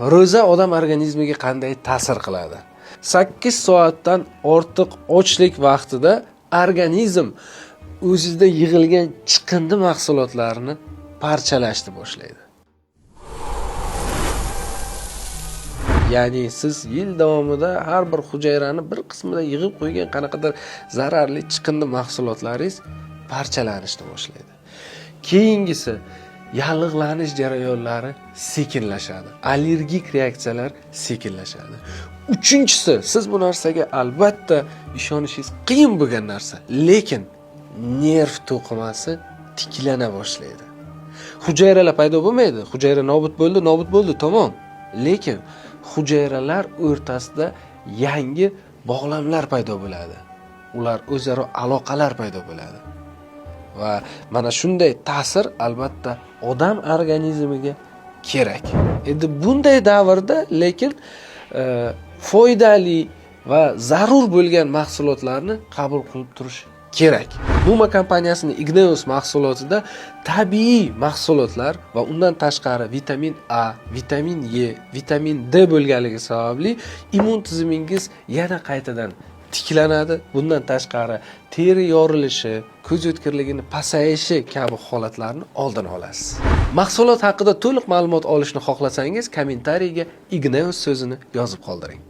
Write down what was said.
Ro'za odam organizmiga qanday ta'sir qiladi? 8 soatdan ortiq ochlik vaqtida organizm o'zida yig'ilgan chiqindi mahsulotlarini parchalashni boshlaydi. Ya'ni siz yil davomida har bir hujayrani bir qismida yig'ib qo'ygan qanaqadir zararli chiqindi mahsulotlaringiz parchalanishni boshlaydi. Keyingisi yallig'lanish jarayonlari sekinlashadi. Allergik reaksiyalar sekinlashadi. Uchinchisi, siz bu narsaga albatta ishonishingiz qiyin bo'lgan narsa, lekin nerv to'qimasi tiklana boshlaydi. Hujayralar paydo bo'lmaydi. Hujayra nobud bo'ldi, tamom. Lekin hujayralar o'rtasida yangi bog'lamlar paydo bo'ladi. Ular o'zaro aloqalar paydo bo'ladi. Va mana shunday ta'sir albatta odam organizmiga kerak. Endi bunday davrda lekin foydali va zarur bo'lgan mahsulotlarni qabul qilib turish kerak. Numa kompaniyasining Igneus mahsulotida tabiiy mahsulotlar va undan tashqari vitamin A, vitamin E, vitamin D bo'lganligi sababli immun tizimingiz yana qaytadan tiklanadi. Bundan tashqari teri yorilishi, ko'z o'tkirligini pasayishi kabi holatlarni oldini olasiz. Mahsulot haqida to'liq ma'lumot olishni xohlasangiz, kommentariyga Igneus so'zini yozib qoldiring.